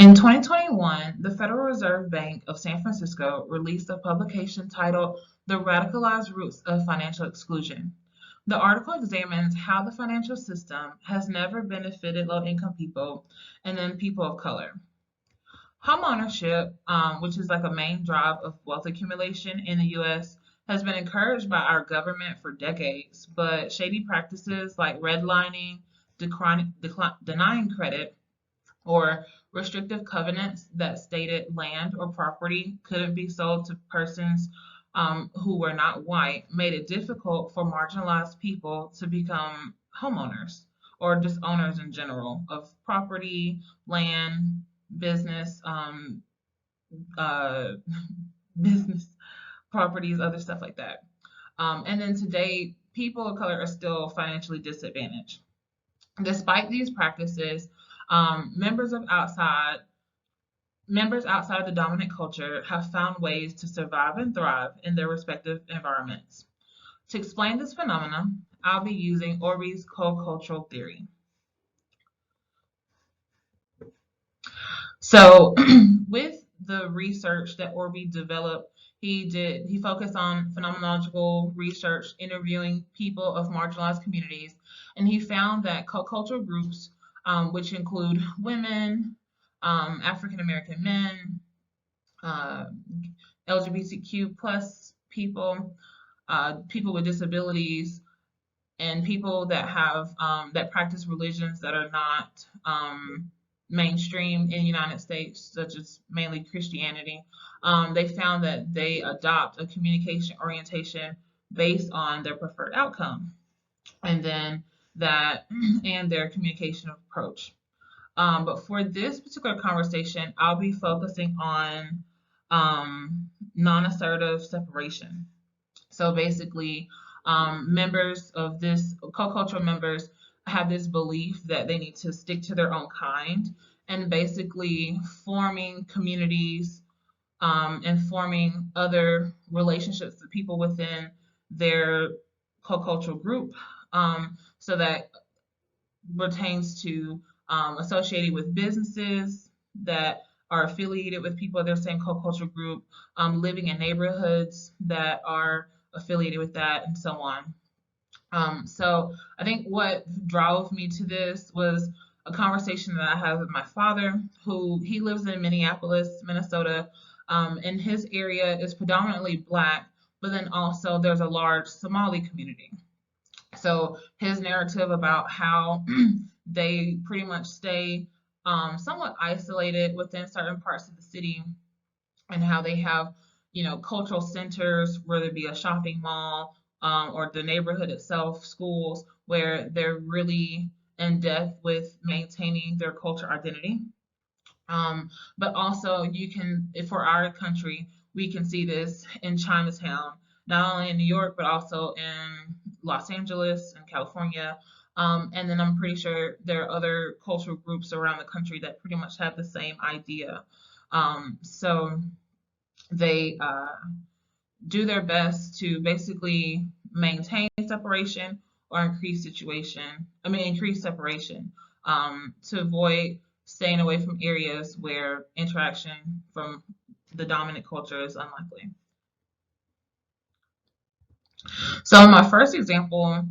In 2021, the Federal Reserve Bank of San Francisco released a publication titled The Radicalized Roots of Financial Exclusion. The article examines how the financial system has never benefited low-income people and then people of color. Homeownership, which is like a main drive of wealth accumulation in the US, has been encouraged by our government for decades, but shady practices like redlining, denying credit, or restrictive covenants that stated land or property couldn't be sold to persons who were not white made it difficult for marginalized people to become homeowners or just owners in general of property, land, business, uh, business properties, other stuff like that. And then today, people of color are still financially disadvantaged. Despite these practices, members outside of the dominant culture have found ways to survive and thrive in their respective environments. To explain this phenomenon, I'll be using Orby's co-cultural theory. So with the research that Orby developed, he focused on phenomenological research, interviewing people of marginalized communities, and he found that co-cultural groups, which include women, African American men, uh, LGBTQ plus people, people with disabilities, and people that have that practice religions that are not mainstream in the United States, such as mainly Christianity. They found that they adopt a communication orientation based on their preferred outcome, and then that and their communication approach. But for this particular conversation, I'll be focusing on non-assertive separation. So basically, members of this co-cultural members have this belief that they need to stick to their own kind, and basically forming communities and forming other relationships with people within their co-cultural group, so that pertains to associated with businesses that are affiliated with people of their same co-cultural group, living in neighborhoods that are affiliated with that, and so on. So I think what drove me to this was a conversation that I had with my father, who he lives in Minneapolis, Minnesota, and his area is predominantly Black, but then also there's a large Somali community. So his narrative about how they pretty much stay somewhat isolated within certain parts of the city, and how they have, cultural centers, whether it be a shopping mall or the neighborhood itself, schools, where they're really in depth with maintaining their culture identity. But also, for our country, we can see this in Chinatown, not only in New York, but also in Los Angeles and California. And then I'm pretty sure there are other cultural groups around the country that pretty much have the same idea. So they do their best to basically maintain separation or increase separation, to avoid staying away from areas where interaction from the dominant culture is unlikely. So in my first example,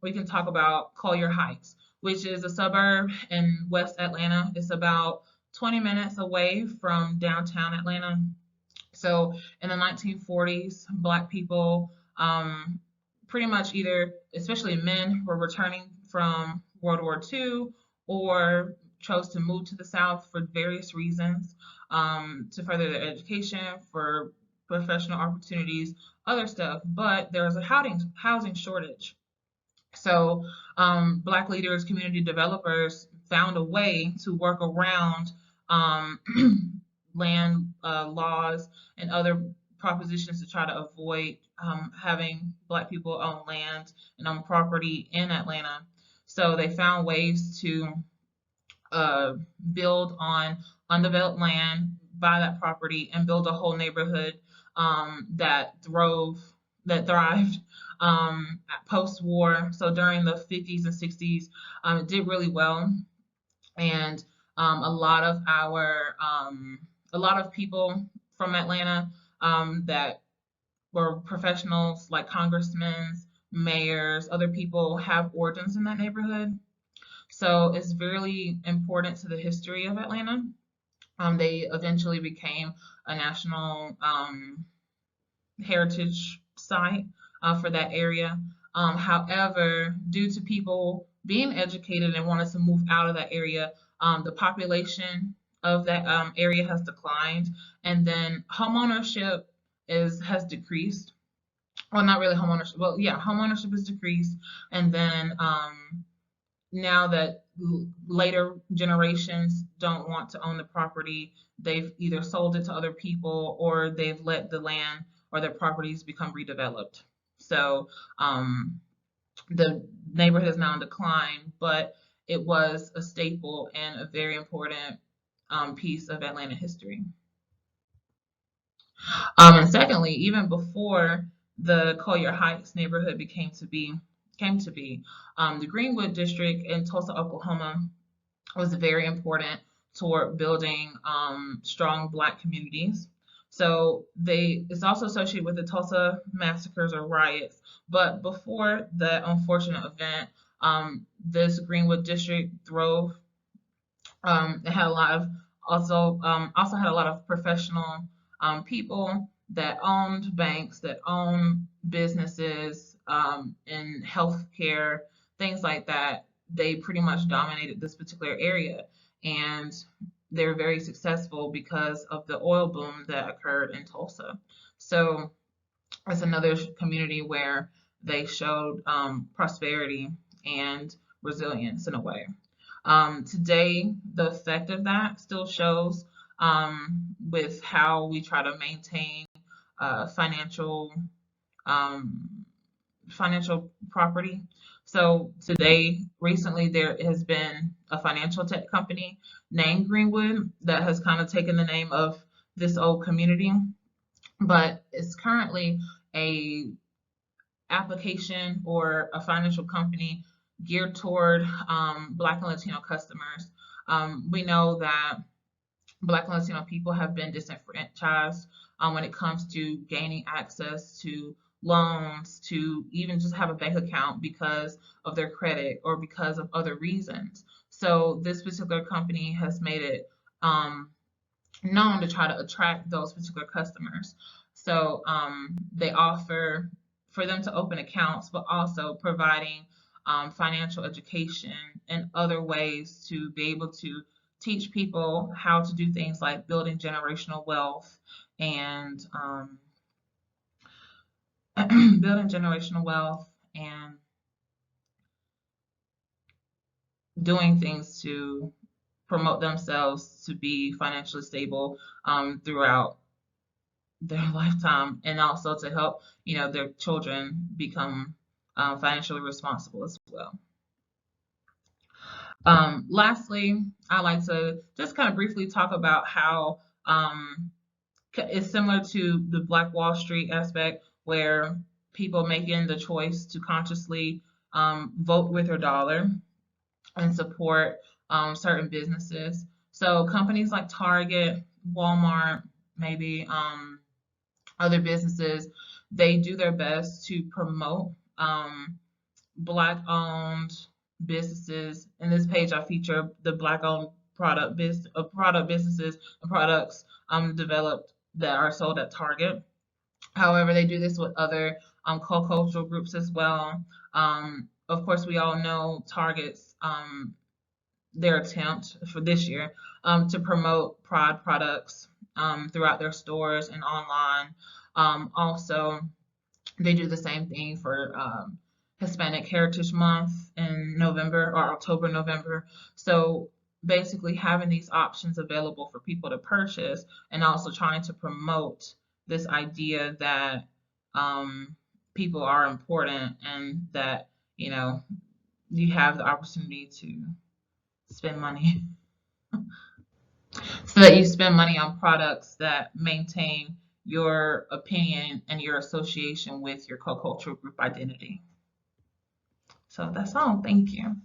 we can talk about Collier Heights, which is a suburb in West Atlanta. It's about 20 minutes away from downtown Atlanta. So in the 1940s, Black people, pretty much either, especially men, were returning from World War II or chose to move to the South for various reasons, to further their education, for professional opportunities, other stuff. But there was a housing shortage. So Black leaders, community developers found a way to work around um, land laws and other propositions to try to avoid having Black people own land and own property in Atlanta. So they found ways to uh, build on undeveloped land, buy that property, and build a whole neighborhood that thrived post-war. So during the 50s and 60s, it did really well, and A lot of people from Atlanta that were professionals like congressmen, mayors, other people have origins in that neighborhood. So it's really important to the history of Atlanta. They eventually became a national heritage site for that area. However, due to people being educated and wanted to move out of that area, the population of that area has declined, and then homeownership has decreased. Well, not really homeownership. Well, yeah, homeownership has decreased, and then now that later generations don't want to own the property, they've either sold it to other people or they've let the land or their properties become redeveloped. So the neighborhood is now in decline, but it was a staple and a very important piece of Atlanta history. And secondly, even before the Collier Heights neighborhood came to be, the Greenwood district in Tulsa, Oklahoma, was very important toward building strong Black communities. So it's also associated with the Tulsa massacres or riots. But before the unfortunate event, this Greenwood district throve. It had a lot of also had a lot of professional people that owned banks, that owned businesses in healthcare, things like that. They pretty much dominated this particular area, and they were very successful because of the oil boom that occurred in Tulsa. So it's another community where they showed prosperity and resilience in a way. Today, the effect of that still shows with how we try to maintain financial financial property. So today, recently, there has been a financial tech company named Greenwood that has kind of taken the name of this old community, but it's currently a application or a financial company geared toward Black and Latino customers. We know that Black and Latino people have been disenfranchised when it comes to gaining access to loans, to even just have a bank account because of their credit or because of other reasons. So this particular company has made it known to try to attract those particular customers. So they offer for them to open accounts, but also providing financial education and other ways to be able to teach people how to do things like building generational wealth and building generational wealth and doing things to promote themselves to be financially stable throughout their lifetime, and also to help their children become financially responsible as well. Lastly, I like to just kind of briefly talk about how it's similar to the Black Wall Street aspect, where people making the choice to consciously vote with their dollar and support certain businesses. So companies like Target, Walmart, maybe other businesses, they do their best to promote Black-owned businesses. In this page, I feature the Black-owned product businesses and products developed that are sold at Target. However, they do this with other co-cultural groups as well. Of course, we all know Target's their attempt for this year to promote Pride products throughout their stores and online. Also, they do the same thing for Hispanic Heritage Month in November or October, November. So basically having these options available for people to purchase and also trying to promote this idea that people are important and that, you have the opportunity to spend money so that you spend money on products that maintain your opinion and your association with your co-cultural group identity. So that's all. Thank you.